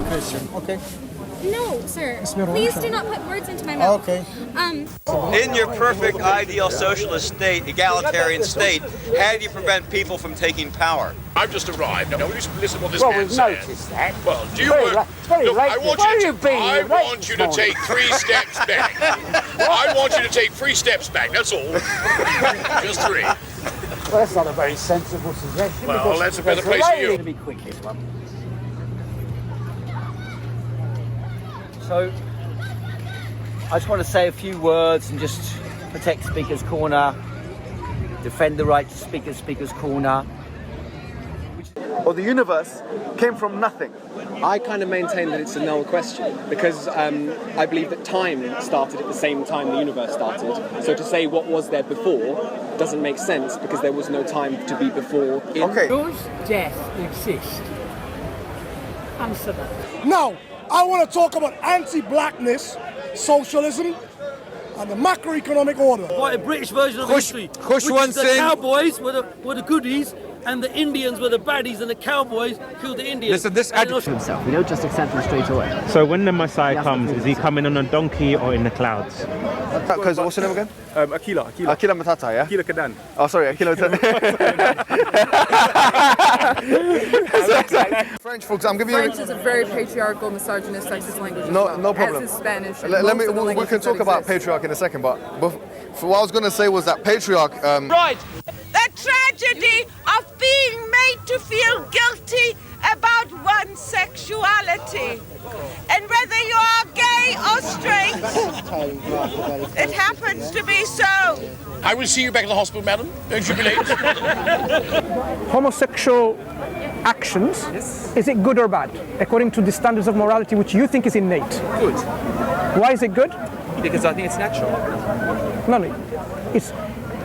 Christian. Okay. No, sir. Please do not put words into my mouth. Okay. In your perfect, ideal socialist state, egalitarian state, how do you prevent people from taking power? I've just arrived. Now, listen to what this Well, man we've says. noticed that. Well, do you... Very look, late. I want you to take 3 steps back. I want you to take 3 steps back, that's all. Just 3. Well, that's not a very sensible suggestion. Well, that's a better place for you. It's going to be quick, this one. So, I just want to say a few words and just protect Speaker's Corner, defend the right to speak at Speaker's Corner. Or the universe came from nothing. I kind of maintain that it's a null question because I believe that time started at the same time the universe started. So to say what was there before doesn't make sense because there was no time to be before. Okay. Does death exist? Answer that. Now, I want to talk about anti-blackness, socialism, and the macroeconomic order. Quite a British version of history. The cowboys were the goodies, and the Indians were the baddies, and the cowboys killed the Indians. Listen, this himself. We don't just accept him straight away. So when the Messiah comes, is he coming on a donkey or in the clouds? Because what's your name again? Akila. Akila Matata, yeah? Akila Kadan. Oh, sorry, Akila Matata. French, folks, I'm giving you... French is a very patriarchal, misogynist, sexist language. No problem. As is Spanish. We can talk about patriarch in a second, but what I was going to say was that patriarch... Right. The tragedy of being made to feel guilty about one's sexuality. And whether you are gay or straight, it happens to be so. I will see you back in the hospital, madam. Don't you be late. Homosexual actions, is it good or bad? According to the standards of morality which you think is innate. Good. Why is it good? Because I think it's natural. No.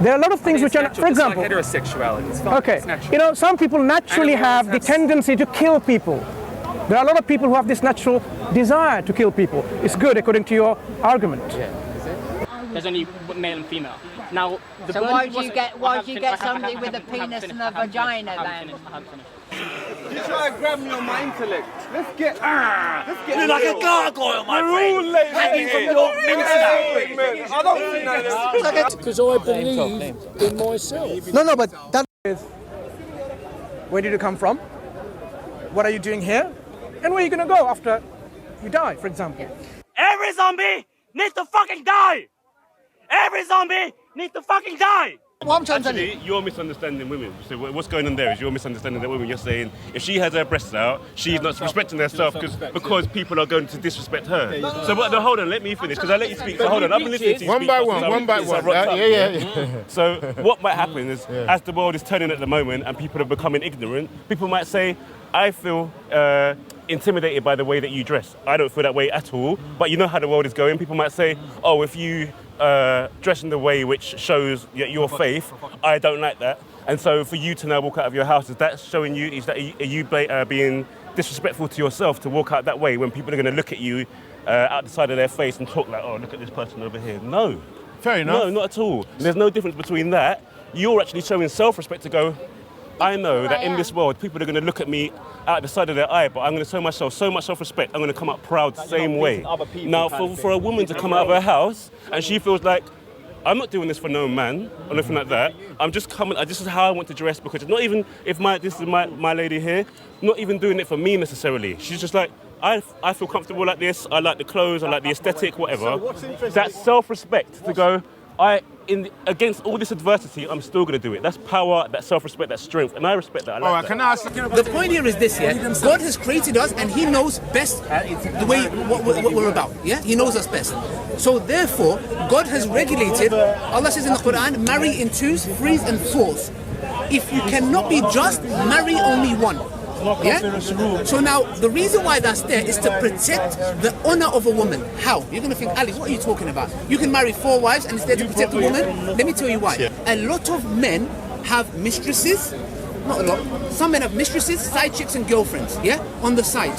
There are a lot of things which are, for example, like heterosexuality. It's fine. Okay, it's you know, some people naturally have the tendency to kill people. There are a lot of people who have this natural desire to kill people. It's good according to your argument. Yeah. There's only male and female. Now, so why do you get somebody with a penis and a vagina then? You try to grab me on my intellect. Let's get You're like a gargoyle, my friend. Hanging from your I don't think that. Because I believe in myself. No, but that is... Where did you come from? What are you doing here? And where are you going to go after you die, for example? Every zombie needs to fucking die! Every zombie needs to fucking die! Actually, you're misunderstanding women. So what's going on there is you're misunderstanding the women. You're saying if she has her breasts out, she's not respecting herself because people are going to disrespect her. So hold on, let me finish because I let you speak. So hold on, I've been listening to you One by one. Yeah. So what might happen is as the world is turning at the moment and people are becoming ignorant, people might say, I feel intimidated by the way that you dress. I don't feel that way at all, but you know how the world is going. People might say, oh, if you dress in the way which shows your faith, I don't like that. And so for you to now walk out of your house, is that showing you, are you being disrespectful to yourself to walk out that way when people are going to look at you out the side of their face and talk like, oh, look at this person over here? No. Fair enough. No, not at all. There's no difference between that. You're actually showing self-respect to go, I know that in this world, people are going to look at me out the side of their eye, but I'm going to show myself so much self-respect, I'm going to come up proud the same way. Now, for a woman to come out of her house and she feels like, I'm not doing this for no man or nothing like that. I'm just coming, this is how I want to dress because it's not even, if this is my lady here, not even doing it for me necessarily. She's just like, I feel comfortable like this, I like the clothes, I like the aesthetic, whatever. That's self-respect to go, against all this adversity, I'm still going to do it. That's power, that's self-respect, that's strength, and I respect that. I like that. The point here is this, yeah? God has created us, and He knows best the way what we're about, yeah? He knows us best. So therefore, God has regulated. Allah says in the Quran, marry in twos, threes, and fours. If you cannot be just, marry only one. Yeah? So now, the reason why that's there is to protect the honor of a woman. How? You're going to think, Ali, what are you talking about? You can marry 4 wives and it's there to protect the woman? Let me tell you why. A lot of men have mistresses, not a lot, some men have mistresses, side chicks and girlfriends, yeah, on the side.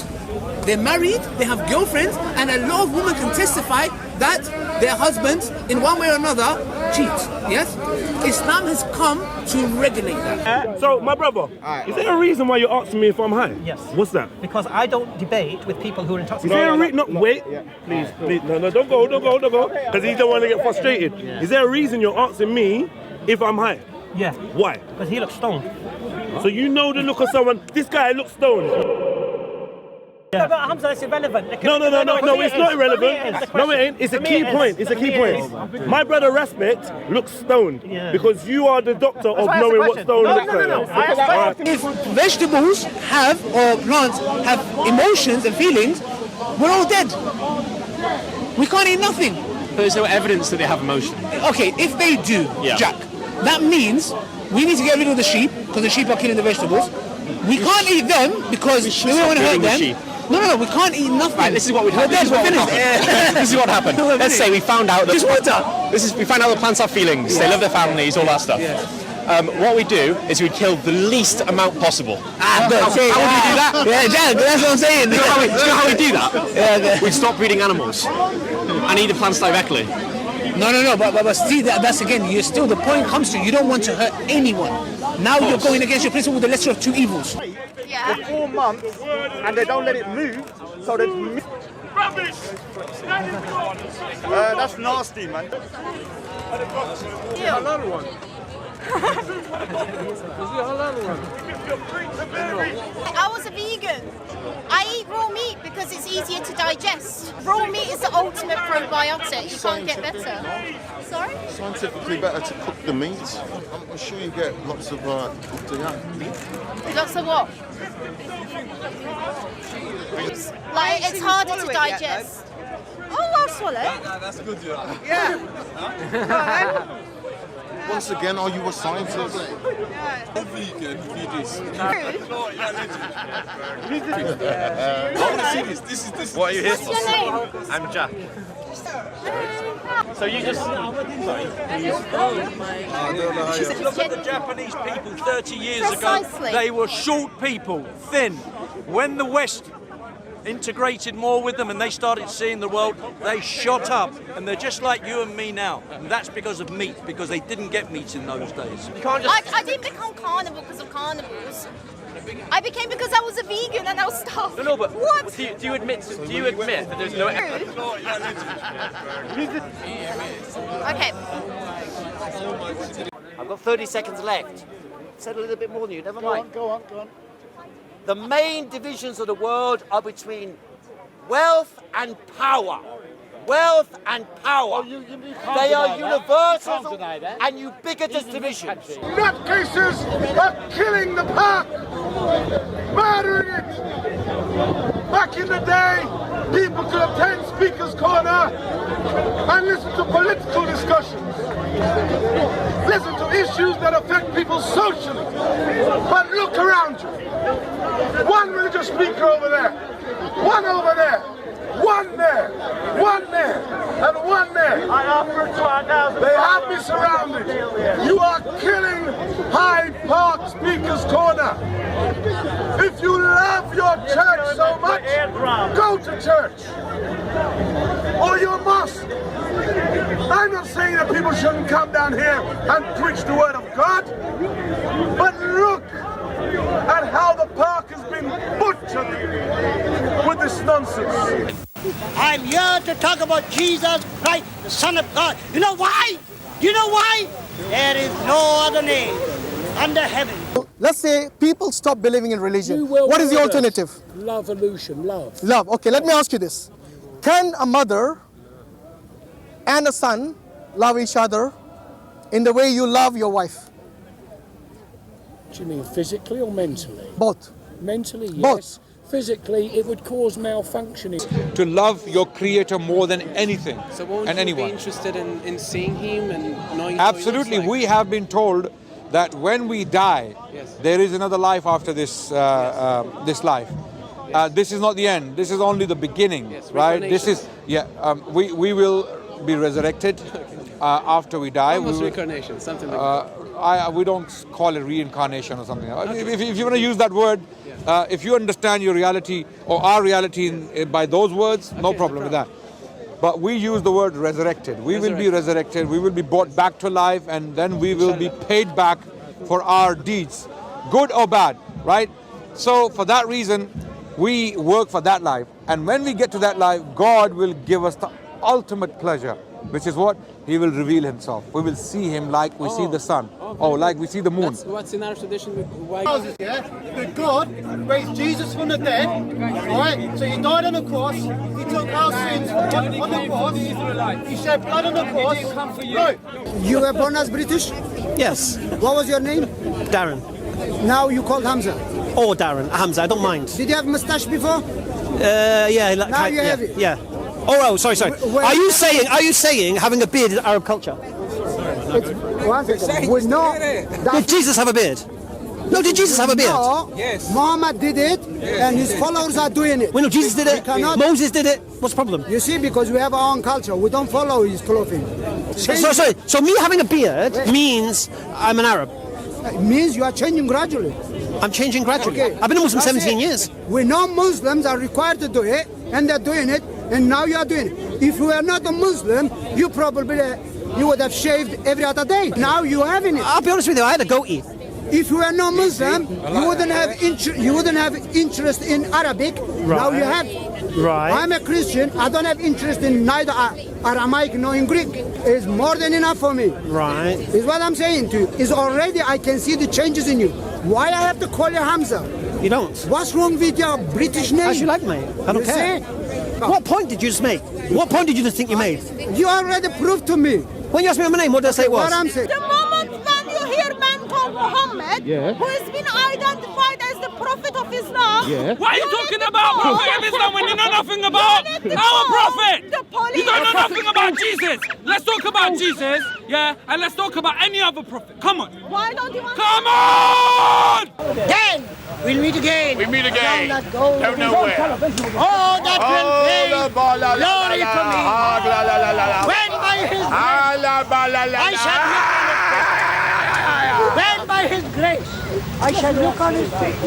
They're married, they have girlfriends, and a lot of women can testify that their husbands, in one way or another, cheat. Yes? Islam has come to regulate that. So, my brother, is there a reason why you're asking me if I'm high? Yes. What's that? Because I don't debate with people who are Is intoxicated. there a reason? Wait, please, no, don't go, because he don't want to get frustrated. Is there a reason you're asking me if I'm high? Yeah. Why? Because he looks stoned. So you know the look of someone. This guy looks stoned. Yeah. But Hamza, it's irrelevant. No, it's not irrelevant. No, it ain't. It's a key point. It's a key point. My brother Respect looks stoned because you are the doctor of knowing what stone looks like. If vegetables have, or plants have emotions and feelings, we're all dead. We can't eat nothing. There's no evidence that they have emotion. Okay, if they do, Jack, that means we need to get rid of the sheep because the sheep are killing the vegetables. We can't eat them because we don't want to hurt them. No, we can't eat nothing. Right, this is what would happen. This is what happened. Let's say we found out that we found out that plants have feelings. They love their families, all that stuff. What we do is we kill the least amount possible. How would we do that? Yeah, Jack, that's what I'm saying. Do you know how we do that? We'd stop breeding animals and eat the plants directly. No, but see, that's again, still the point comes to you don't want to hurt anyone. Now you're going against your principle with the lesser of two evils. Yeah. For 4 months, and they don't let it move, so there's... Rubbish! That's nasty, man. Halal one. I was a vegan. I eat raw meat because it's easier to digest. Raw meat is the ultimate probiotic. You can't get better. Sorry? Scientifically better to cook the meat. I'm sure you get lots of cooked meat. Lots of what? Like, it's harder to digest. Oh, I'll swallow. That's good, Yeah. Once again, are you a scientist? Vegan, vegan. I want to see this. This is what are you here for? What's your name? I'm Jack. So you just... Look at the Japanese people 30 years Precisely. ago. They were short people, thin. When the West integrated more with them and they started seeing the world, they shot up. And they're just like you and me now. And that's because of meat, because they didn't get meat in those days. I didn't become carnivore because of carnivores. I became because I was a vegan and I was starving. No, but what? Do you admit that there's no... Okay. I've got 30 seconds left. Said a little bit more than you, never mind. Go on. The main divisions of the world are between wealth and power. Wealth and power. They are universal and ubiquitous divisions. Nutcases are killing the park, murdering it. Back in the day, people could attend Speaker's Corner and listen to political discussions. Listen to issues that affect people socially. But look around you. One religious speaker over there, one over there, one there, one there, and one there. I offer 2,000. They have me surrounded. You are killing Hyde Park Speaker's Corner. If you love your church so much, go to church. Or your mosque. I'm not saying that people shouldn't come down here and preach the word of God, but look at how the park has been butchered with this nonsense. I'm here to talk about Jesus Christ, the Son of God. You know why? You know why? There is no other name under heaven. Let's say people stop believing in religion. What is the alternative? Love, illusion, love. Love. Okay, let me ask you this. Can a mother and a son love each other in the way you love your wife? Do you mean physically or mentally? Both. Mentally, yes. Both. Physically, it would cause malfunctioning. To love your creator more than anything so won't and you anyone. Be interested in seeing him and knowing? Absolutely, like? we have been told that when we die, there is another life after this this life. This is not the end. This is only the beginning, right? This is we will be resurrected after we die. Almost reincarnation, something like that. We don't call it reincarnation or something. Okay. If you want to use that word, if you understand your reality or our reality by those words, no problem with that. but we use the word resurrected. We will be resurrected, we will be brought back to life, and then we will be paid back for our deeds, good or bad, right? So for that reason, we work for that life. And when we get to that life, God will give us the ultimate pleasure, which is what? He will reveal himself. We will see him like we see the sun, or like we see the moon. That's what's in our tradition. Why? Yeah, that God raised Jesus from the dead, right? So he died on the cross, he took our sins on the cross, he shed blood on the cross. Right. You were born as British? Yes. What was your name? Darren. Now you called Hamza? Or Darren. Hamza, I don't mind. Did you have a moustache before? Yeah. Now you have it? Yeah. Oh, sorry. Are you saying having a beard is Arab culture? We're not. Did Jesus have a beard? No, did Jesus have a beard? No. Yes. Muhammad did it, and his followers are doing it. Well, no, Jesus did it. Moses did it. What's the problem? You see, because we have our own culture, we don't follow his clothing. So me having a beard means I'm an Arab. It means you are changing gradually. I'm changing gradually. Okay. I've been a Muslim 17 years. We know Muslims are required to do it, and they're doing it, and now you are doing it. If you were not a Muslim, you would have shaved every other day. Now you're having it. I'll be honest with you, I had a goatee. If you were not Muslim, you wouldn't have interest in Arabic. Right. Now you have. Right. I'm a Christian. I don't have interest in neither Aramaic nor in Greek. It's more than enough for me. Right. Is what I'm saying to you. Is already I can see the changes in you. Why I have to call you Hamza? You don't. What's wrong with your British name? As you like, mate. I don't care. What point did you just make? What point did you just think you made? You already proved to me. When you asked me my name, what did I say it was? What I'm saying. The moment when you hear man called Muhammad, Yeah. who has been identified as the prophet of Islam, Yeah. Why are you talking about Prophet of Islam when you know nothing about our prophet? You don't know nothing about Jesus. Let's talk about Jesus, yeah, and let's talk about any other prophet. Come on. Why don't you want Come on! Then we'll meet again. We meet again. Don't know where. Oh, that will bring glory to me. When by his grace, I shall look on his face. When by his grace, I shall look on his face.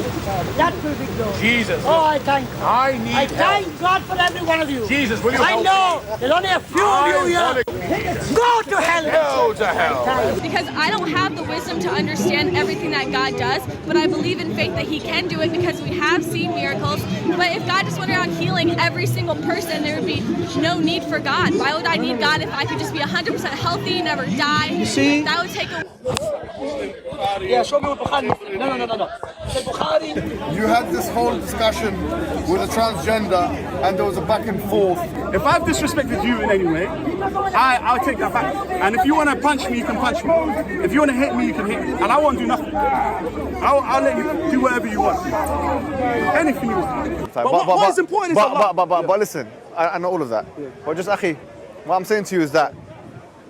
That will be glory. Jesus. Oh, I thank God. I thank God for every one of you. Jesus, will you I help know there's only a few of you here. Go to hell. Go to hell. Because I don't have the wisdom to understand everything that God does, but I believe in faith that He can do it because we have seen miracles. But if God just went around healing every single person, there would be no need for God. Why would I need God if I could just be 100% healthy, never die? You see? That would take a... Yeah, show me Bukhari. No. Bukhari. You had this whole discussion with a transgender, and there was a back and forth. If I've disrespected you in any way, I'll take that back. And if you want to punch me, you can punch me. If you want to hit me, you can hit me. And I won't do nothing. I'll let you do whatever you want. Anything you want. But what is important is but listen, I know all of that. Yeah. But just, Akhi, what I'm saying to you is that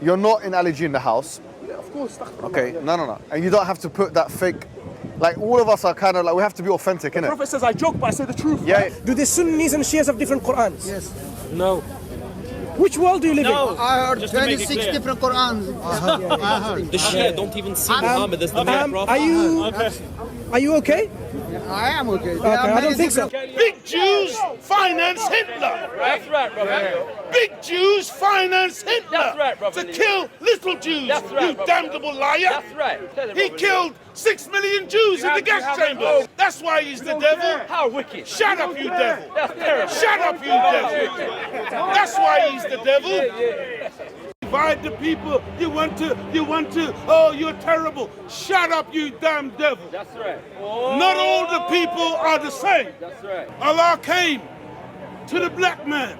you're not in Ali G in the house. Yeah, of course. Okay, no. And you don't have to put that fake... Like, all of us are kind of like, we have to be authentic, innit? The Prophet says, I joke, but I say the truth. Yeah. Do the Sunnis and Shias have different Qur'ans? Yes. No. Which world do you live in? I heard 26 different Qur'ans. The Shia don't even see Muhammad as the main prophet. Are you okay? I am okay. Okay, I don't think so. Big Jews finance Hitler. That's right, brother. Big Jews finance Hitler. That's right, brother. To kill little Jews. That's right, you damnable liar. That's right. He killed 6 million Jews in the gas chamber. That's why he's the devil. How wicked. Shut up, you devil. That's terrible. Shut up, you devil. That's why he's the devil. Yeah. Divide the people. You want to, oh, you're terrible. Shut up, you damn devil. That's right. Not all the people are the same. That's right. Allah came to the black man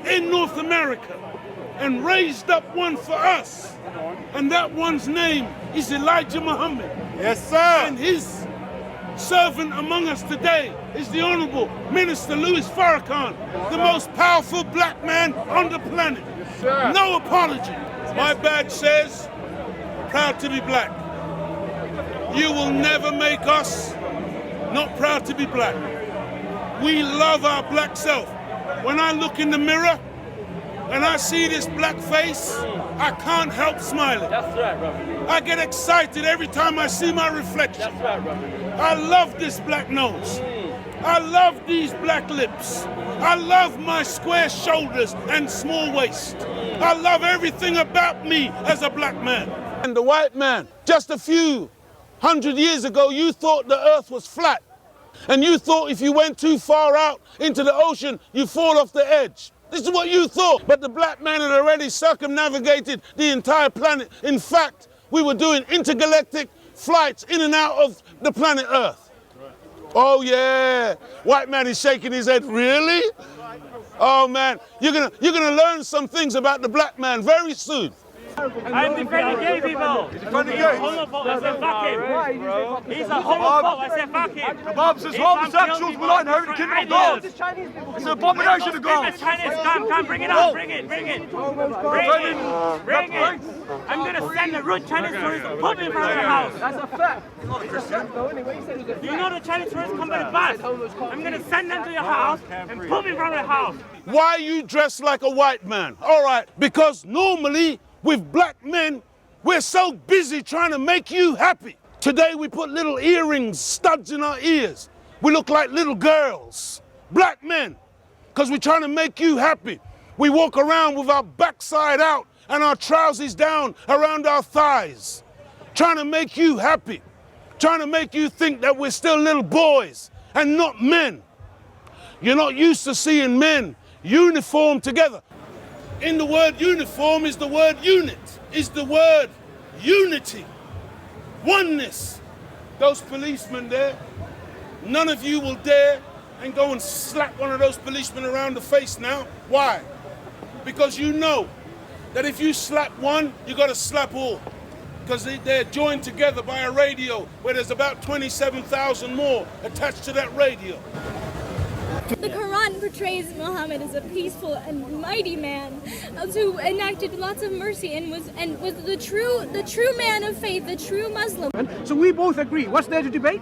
in North America and raised up one for us. And that one's name is Elijah Muhammad. Yes, sir. And his servant among us today is the Honorable Minister Louis Farrakhan, the most powerful black man on the planet. Sir. No apology. My badge says, proud to be black. You will never make us not proud to be black. We love our black self. When I look in the mirror and I see this black face, I can't help smiling. That's right, brother. I get excited every time I see my reflection. That's right, brother. I love this black nose. I love these black lips. I love my square shoulders and small waist. I love everything about me as a black man. And the white man, just a few hundred years ago, you thought the earth was flat. And you thought if you went too far out into the ocean, you'd fall off the edge. This is what you thought. But the black man had already circumnavigated the entire planet. In fact, we were doing intergalactic flights in and out of the planet Earth. Oh yeah, white man is shaking his head. Really? Oh man, you're gonna learn some things about the black man very soon. I'm defending gay people. He's defending gay. Homophobe. I said fuck him. He's a homophobe. I said fuck him. The Bible says homosexuals will not inherit the kingdom of God. It's an abomination to God. Chinese, come, bring it up, bring it. I'm gonna send the rude Chinese tourists to put me in front of the house. That's a fact. You're not a Christian. You know the Chinese tourists come by the bus. I'm gonna send them to your house and put me in front of the house. Why you dress like a white man? All right, because normally with black men, we're so busy trying to make you happy. Today we put little earrings, studs in our ears. We look like little girls, black men, because we're trying to make you happy. We walk around with our backside out and our trousers down around our thighs, trying to make you happy, trying to make you think that we're still little boys and not men. You're not used to seeing men uniformed together. In the word uniform is the word unit, is the word unity, oneness. Those policemen there, none of you will dare and go and slap one of those policemen around the face now. Why? Because you know that if you slap one, you got to slap all. Because they're joined together by a radio where there's about 27,000 more attached to that radio. The Quran portrays Muhammad as a peaceful and mighty man who enacted lots of mercy and was the true man of faith, the true Muslim. So we both agree. What's there to debate?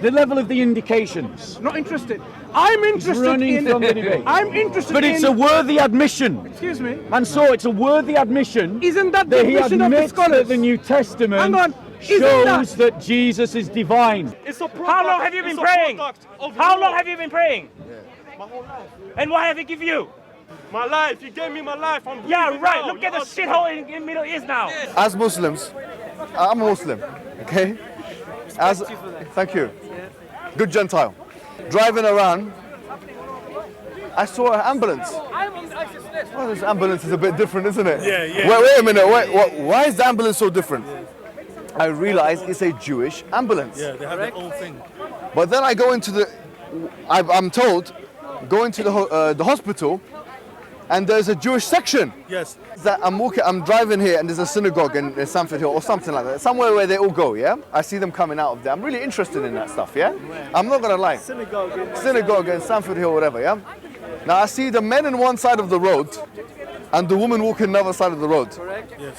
The level of the indications. Not interested. I'm interested running in from the debate. I'm interested but it's in, a worthy admission. Excuse me. And so it's a worthy admission. Isn't that the admission of the scholars? That the New Testament Hang on. shows that Jesus is divine. How long have you been praying? How long have you been praying? My whole life. And what have he give you? My life. You gave me my life. I'm yeah, right. Look at the shithole in Middle East now. As Muslims, I'm a Muslim, okay? Thank you. Good Gentile. Driving around, I saw an ambulance. Well, this ambulance is a bit different, isn't it? Yeah. Wait a minute. Why is the ambulance so different? I realize it's a Jewish ambulance. Yeah, they have their own thing. But then I go into the, I'm told, go into the hospital, and there's a Jewish section. Yes. That I'm driving here, and there's a synagogue in Sanford Hill or something like that, somewhere where they all go. Yeah, I see them coming out of there. I'm really interested in that stuff. Yeah, I'm not gonna lie. Synagogue in Sanford Hill, whatever. Yeah. Now I see the men on one side of the road, and the women walking the other side of the road. Correct. Yes.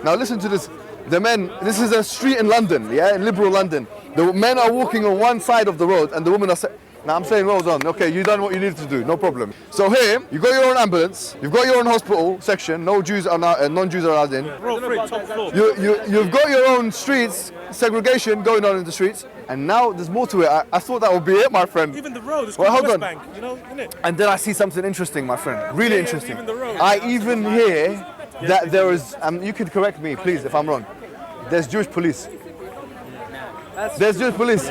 Now listen to this. The men, this is a street in London, yeah, in liberal London. The men are walking on one side of the road and the women are now I'm saying well done, okay, you've done what you needed to do, no problem. So here, you've got your own ambulance, you've got your own hospital section, no Jews are non-Jews are allowed in. You've got your own streets, segregation going on in the streets, and now there's more to it. I thought that would be it, my friend. Even the road is well, called hold West on. Bank, you know, isn't it? And then I see something interesting, my friend, really interesting. Even the road. I even hear that there is, you can correct me, please, if I'm wrong. There's Jewish police. There's Jewish police.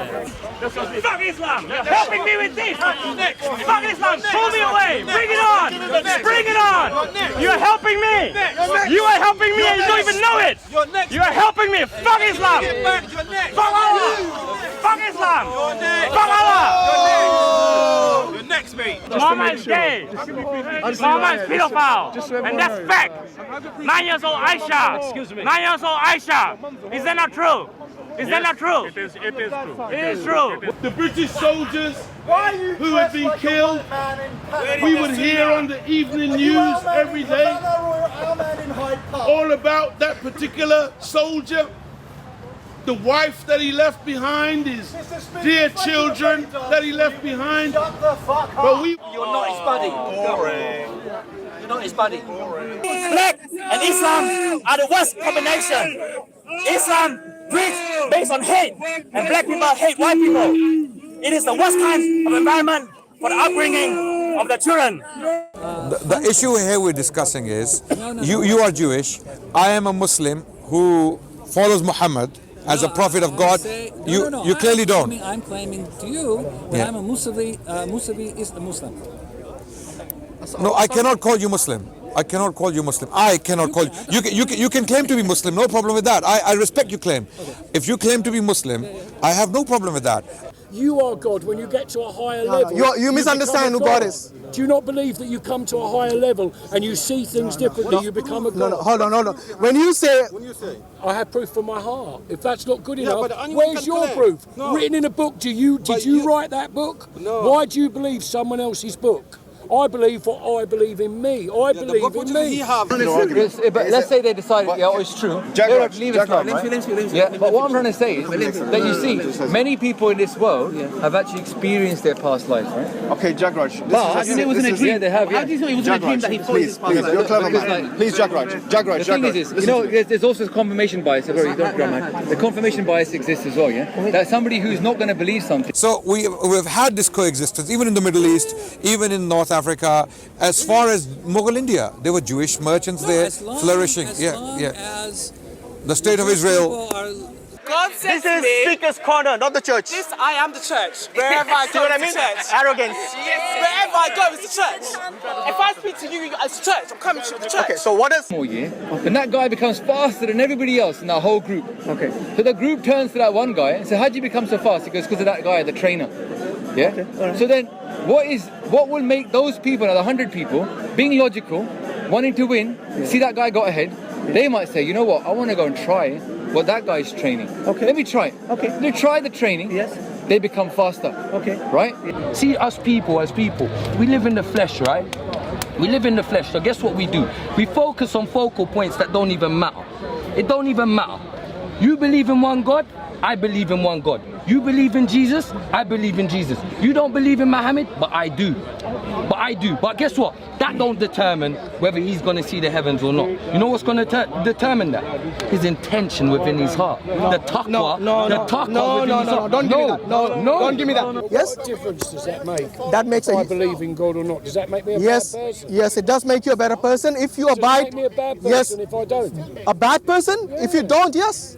Fuck Islam! You're helping me with this! Fuck Islam! Pull me away! Bring it on! Bring it on! You're helping me! You are helping me and you don't even know it! You are helping me! Fuck Islam! Fuck Allah! Fuck Islam! Fuck Allah! You're next, mate. Muhammad's gay! Muhammad's pedophile! And that's fact! 9 years old Aisha! Excuse me. 9 years old Aisha! Is that not true? Is that not true? It is true. It is true. The British soldiers who had been killed, we would hear on the evening news every day all about that particular soldier, the wife that he left behind, his dear children that he left behind. But you're not his buddy. You're not his buddy. Black and Islam are the worst combination. Islam breeds based on hate, and black people hate white people. It is the worst kind of environment for the upbringing of the children. The issue here we're discussing is, you are Jewish, I am a Muslim who follows Muhammad as a prophet of God. You clearly don't. I'm claiming to you that I'm a Musavi is a Muslim. No, I cannot call you Muslim. I cannot call you Muslim. I cannot call you. You can claim to be Muslim. No problem with that. I respect your claim. If you claim to be Muslim, I have no problem with that. You are God when you get to a higher level. You misunderstand who God is. Do you not believe that you come to a higher level and you see things differently, you become a God? No, hold on. When you say... I have proof from my heart. If that's not good enough, where's your proof? Written in a book. Did you write that book? No. Why do you believe someone else's book? I believe what I believe in me. I believe in me. But let's say they decided, it's true. They don't believe Islam, right? Yeah, but what I'm trying to say is that you see, many people in this world have actually experienced their past lives, right? Okay, Jagraj. How do you know it wasn't a dream? Yeah, they have. How do you know it wasn't a dream that he thought his past life? You're clever, man. Please, Jagraj. The thing is, there's also confirmation bias. The confirmation bias exists as well, yeah? That somebody who's not going to believe something. So we've had this coexistence, even in the Middle East, even in North Africa, as far as Mughal India. There were Jewish merchants there, flourishing. The state of Israel. God says this is Speaker's Corner, not the church. I am the church. Wherever I go, it's the church. Arrogance. Wherever I go, it's the church. If I speak to you, it's the church. I'm coming to the church. Okay, so what is more year? And that guy becomes faster than everybody else in that whole group. Okay. So the group turns to that one guy and says, "How'd you become so fast?" He goes, "Because of that guy, the trainer." Yeah. Okay. Right. So then, what will make those people, the 100 people, being logical, wanting to win, see that guy got ahead? They might say, "You know what? I want to go and try what that guy's training. Okay. Let me try it." Okay. They try the training. Yes. They become faster. Okay. Right? See, us people, we live in the flesh, right? We live in the flesh. So guess what we do? We focus on focal points that don't even matter. It don't even matter. You believe in one God, I believe in one God. You believe in Jesus, I believe in Jesus. You don't believe in Muhammad, but I do. But guess what? That don't determine whether he's going to see the heavens or not. You know what's going to determine that? His intention within his heart. The taqwa. Don't give me that. Yes? What difference does that make? That makes I believe in God or not. Does that make me a bad person? Yes, it does make you a better person if you abide. Does it make me a bad person if I don't? A bad person? If you don't, yes.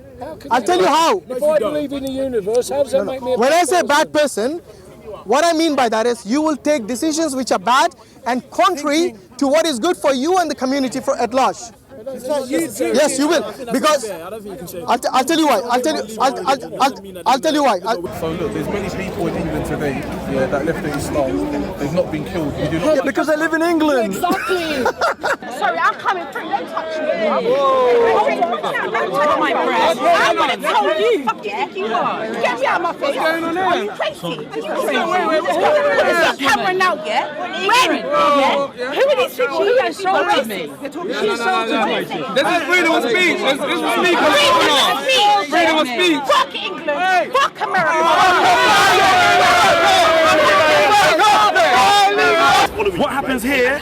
I'll tell you how. If I believe in the universe, how does that make me a bad person? When I say bad person, what I mean by that is you will take decisions which are bad and contrary to what is good for you and the community at large. Yes, you will, because I'll tell you why. I'll tell you why. So look, there's many people in England today that left the Islam. They've not been killed. Because they live in England. Exactly. Sorry, I'm coming through. Don't touch me. Don't touch my breast. I'm gonna tell you. Fuck it, you are. Get me out of my face. What's going on there? Are you crazy? There's that camera now, yeah? When? Yeah? Who are these people? Who insulted me? She insulted me. This is freedom of speech. This is freedom of speech. Fuck England. Fuck America. What happens here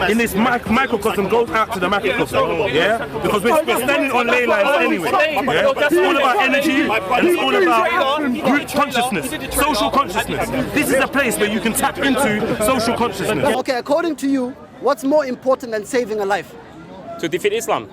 in this microcosm goes out to the macrocosm, yeah? Because we're standing on ley lines anyway, yeah? It's all about energy and it's all about group consciousness, social consciousness. This is a place where you can tap into social consciousness. Okay, according to you, what's more important than saving a life? To defeat Islam.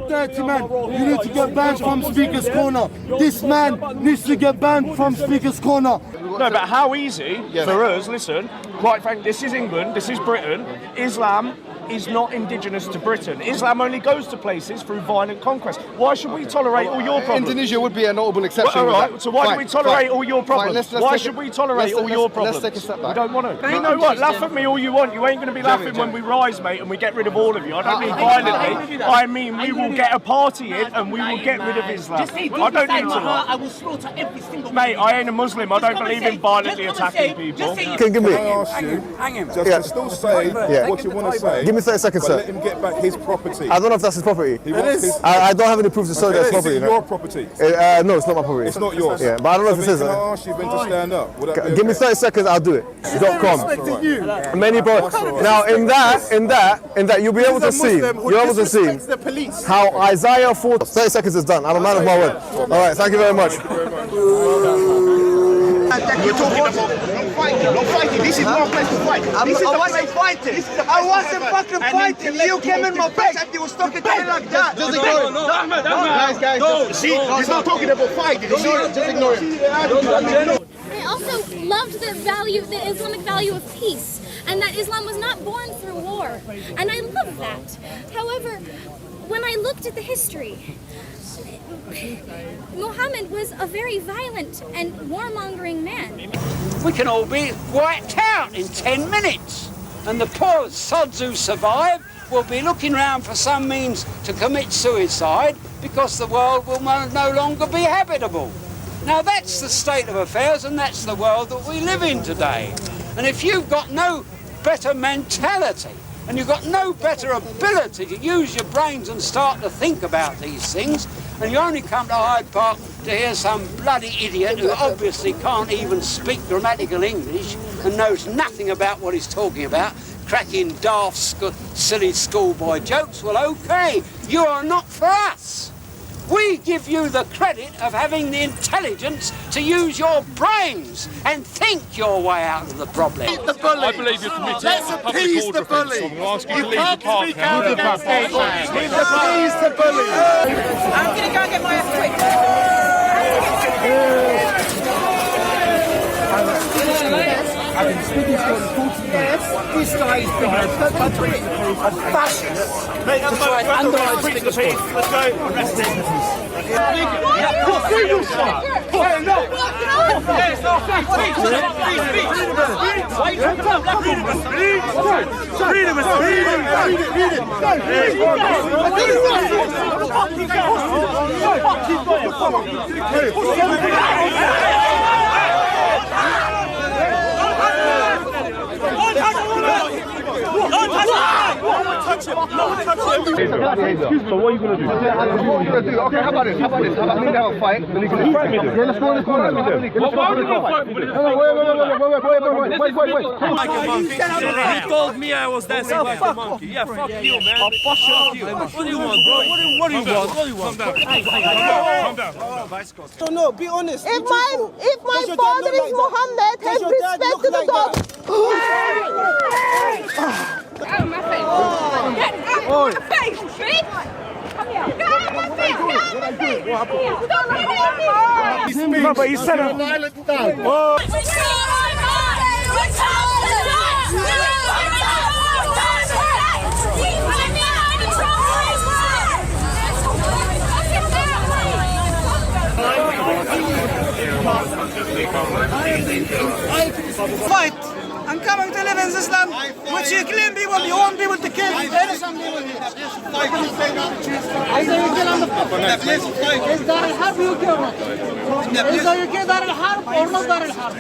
Dirty man, you need to get banned from Speaker's Corner. This man needs to get banned from Speaker's Corner. No, but how easy for us, listen, quite frankly, this is England, this is Britain, Islam is not indigenous to Britain. Islam only goes to places through violent conquest. Why should we tolerate all your problems? Indonesia would be a notable exception. Well, all right, so why do we tolerate all your problems? Why should we tolerate all your problems? Let's take a step back. We don't want to. You know what? Laugh at me all you want. You ain't going to be laughing when we rise, mate, and we get rid of all of you. I don't mean violently. I mean we will get a party in and we will get rid of Islam. I don't need to lie. I will slaughter every single mate, I ain't a Muslim. I don't believe in violently attacking people. Can give me. Can I ask you, just still say what you want to say. Give me 30 seconds, sir. Let him get back his property. I don't know if that's his property. He wants his, I don't have any proof to show that's property. Is it your property? No, it's not my property. It's not yours. Yeah, but I don't know if it is. Can I ask you when to stand up? Give me 30 seconds, I'll do it. .com. Many people. Now, in that, you'll be able to see. You're able to see how Isaiah 40. 30 seconds is done. I'm a man of my word. All right, thank you very much. You're talking about not fighting. This is not a place to fight. I wasn't fighting. I wasn't fucking fighting. You came in my face and you was talking to me like that. Just ignore him. Guys. See, he's not talking about fighting. Just ignore him. They also loved the Islamic value of peace, and that Islam was not born through war. And I love that. However, when I looked at the history, Muhammad was a very violent and warmongering man. We can all be wiped out in 10 minutes. And the poor sods who survive will be looking around for some means to commit suicide because the world will no longer be habitable. Now that's the state of affairs, and that's the world that we live in today. And if you've got no better mentality and you've got no better ability to use your brains and start to think about these things, and you only come to Hyde Park to hear some bloody idiot who obviously can't even speak grammatical English and knows nothing about what he's talking about, cracking daft, silly schoolboy jokes, well, okay, you are not for us. We give you the credit of having the intelligence to use your brains and think your way out of the problem. The bully. I believe you're committing Let's a public appease order the bully. offence. We'll ask you to You leave can't the park speak now. out against Islam. Appease the bully. I'm going to go and get my I've been speaking to him 40 years. This guy is been a fascist. Mate, that's my underline speak the peace. Let's go. Arrest him. So what are you going to do? Okay, how about this? How about me to have a fight? Then you can fight me. Yeah, let's go in the corner. Why would you go fight me? Wait. He told me I was dancing like a monkey. Yeah, fuck you, man. I'll fuck you. What do you want, bro? What do you want? Calm down. No, be honest. If my father is Muhammad, have respect to the dog. Get out of my face! Get out of my face, bitch! Come here! Get out of my face! Get out of my face! Don't hit me! No, but he said a violent dad. Fight! I'm coming to live in this land, which you claim people, you want people to kill innocent people here. I say you kill on the floor. Is Dar al-Harb UK or not? Is the UK Dar al-Harb or not Dar al-Harb?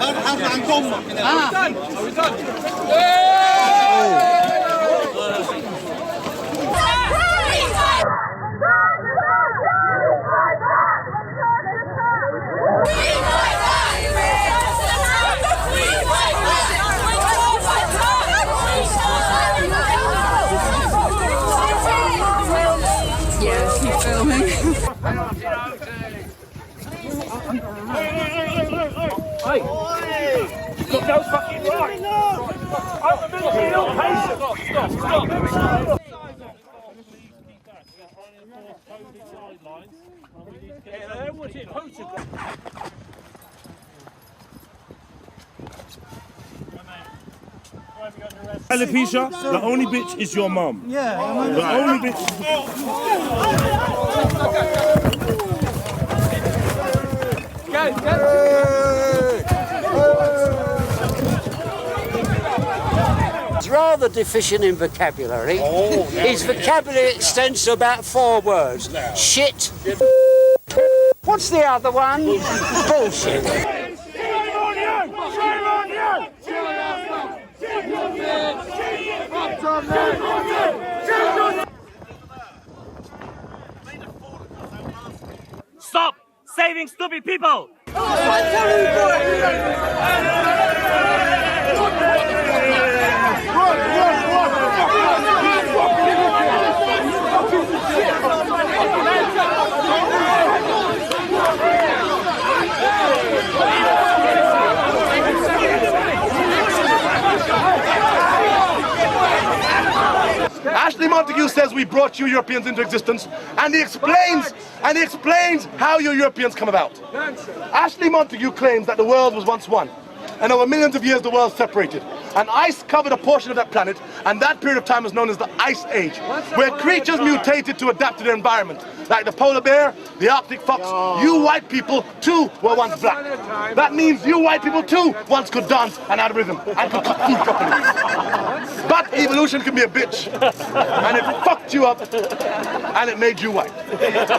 Dar al-Harb عندهم. Are we done? Hey! You've got no fucking right! I'm a military patient! Stop! Alopecia, the only bitch is your mum. Yeah. The only bitch. He's rather deficient in vocabulary. His vocabulary extends to about 4 words. Shit. What's the other one? Bullshit. Stop saving stupid people! Montague says we brought you Europeans into existence, and he explains how you Europeans come about. Ashley Montague claims that the world was once one, and over millions of years the world separated. And ice covered a portion of that planet, and that period of time is known as the Ice Age, where creatures mutated to adapt to their environment, like the polar bear, the Arctic fox. You white people too were once black. That means you white people too once could dance and had rhythm and could cook food properly. But evolution can be a bitch, and it fucked you up and it made you white.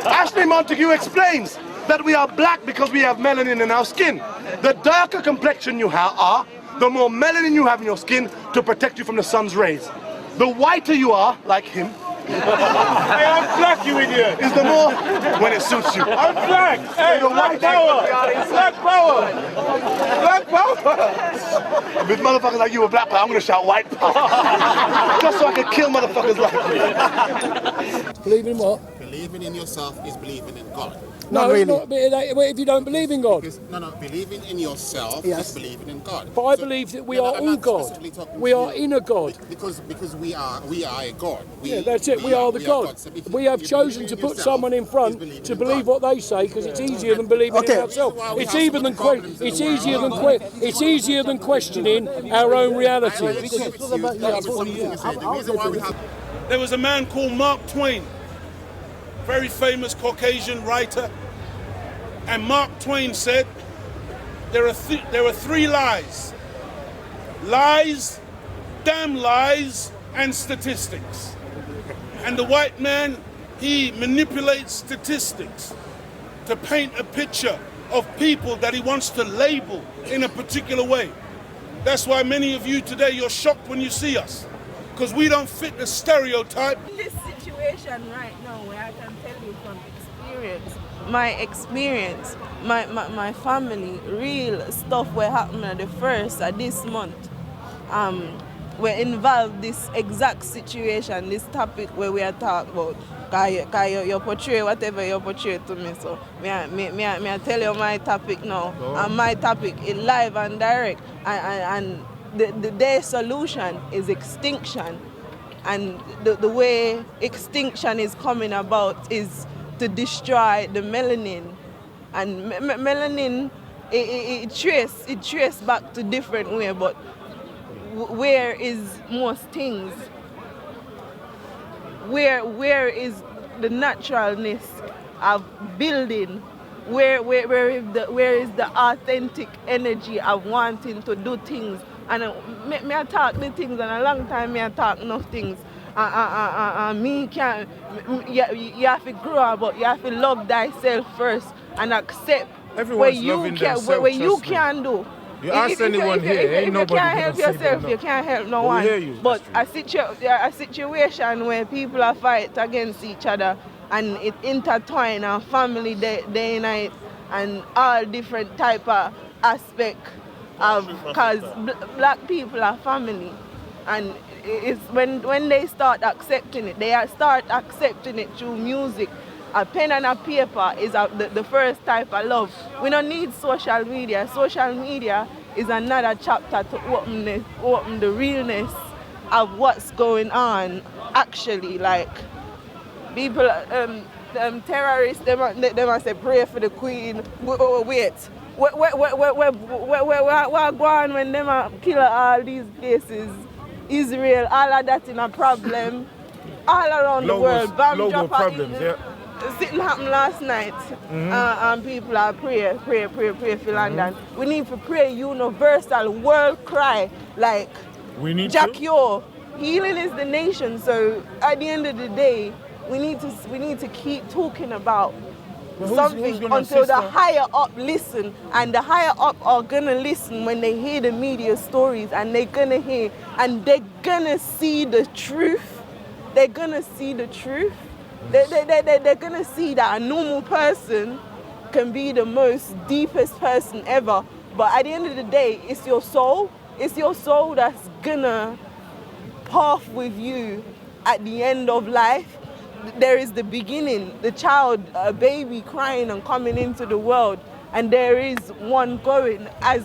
Ashley Montague explains that we are black because we have melanin in our skin. The darker complexion you are, the more melanin you have in your skin to protect you from the sun's rays. The whiter you are, like him, Hey, I'm black, you idiot! Is the more when it suits you. I'm black! Hey, black power! Black power! Black power! If motherfuckers like you were black power, I'm gonna shout white power. Just so I can kill motherfuckers like you. Believing in what? Believing in yourself is believing in God. No, really. Not, if you don't believe in God. No, believing in yourself is believing in God. But I believe that we are all God. We are in a God. Because we are a God. That's it. We are the God. We have chosen to put someone in front to believe what they say because it's easier than believing in ourselves. It's easier than questioning our own reality. There was a man called Mark Twain, very famous Caucasian writer, and Mark Twain said there are three lies: lies, damn lies, and statistics. And the white man, he manipulates statistics to paint a picture of people that he wants to label in a particular way. That's why many of you today, you're shocked when you see us, because we don't fit the stereotype. In this situation right now, where I can tell you from experience, my family, real stuff were happening at the first of this month. We're involved this exact situation, this topic where we are talking about. Cause you portray whatever you portray to me. So I tell you my topic now. And my topic is live and direct. And their solution is extinction. And the way extinction is coming about is to destroy the melanin. And melanin, it trace back to different way, but where is most things? Where is the naturalness of building? Where is the authentic energy of wanting to do things? And me I talk the things, and a long time me I talk enough things. Me can't. You have to grow, but you have to love thyself first and accept what you can do. You ask anyone here, ain't nobody you can't help yourself, you can't help no one. But a situation where people are fight against each other and it intertwine and family they unite and all different type of aspect of, because black people are family, and it's when they start accepting it, start accepting it through music. A pen and a paper is the first type of love. We don't need social media. Social media is another chapter to open the realness of what's going on. Actually, like people, terrorists, they must say pray for the Queen. Wait, what go on when them kill all these places? Israel, all of that in a problem all around the world. Global problems, yeah. Something happened last night, and people are pray for London. We need to pray universal world cry, like Jack Yo. Healing is the nation. So at the end of the day, we need to keep talking about something until the higher up listen, and the higher up are gonna listen when they hear the media stories, and they're gonna hear and they're gonna see the truth. They're gonna see the truth. They're gonna see that a normal person can be the most deepest person ever, but at the end of the day, it's your soul. It's your soul that's gonna path with you at the end of life. There is the beginning, the child, a baby crying and coming into the world, and there is one going as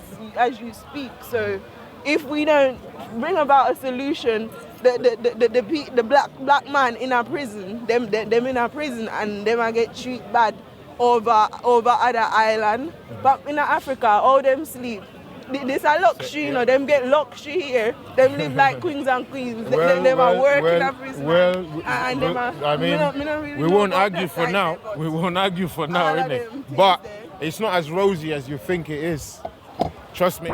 you speak. So if we don't bring about a solution the black man in a prison, them in a prison and them a get treated bad over other island. But in Africa, all them sleep. This a luxury, you know, them get luxury here. Them live like queens and queens. Them are work in a prison. We won't argue for now. We won't argue for now, innit? But it's not as rosy as you think it is. Trust me.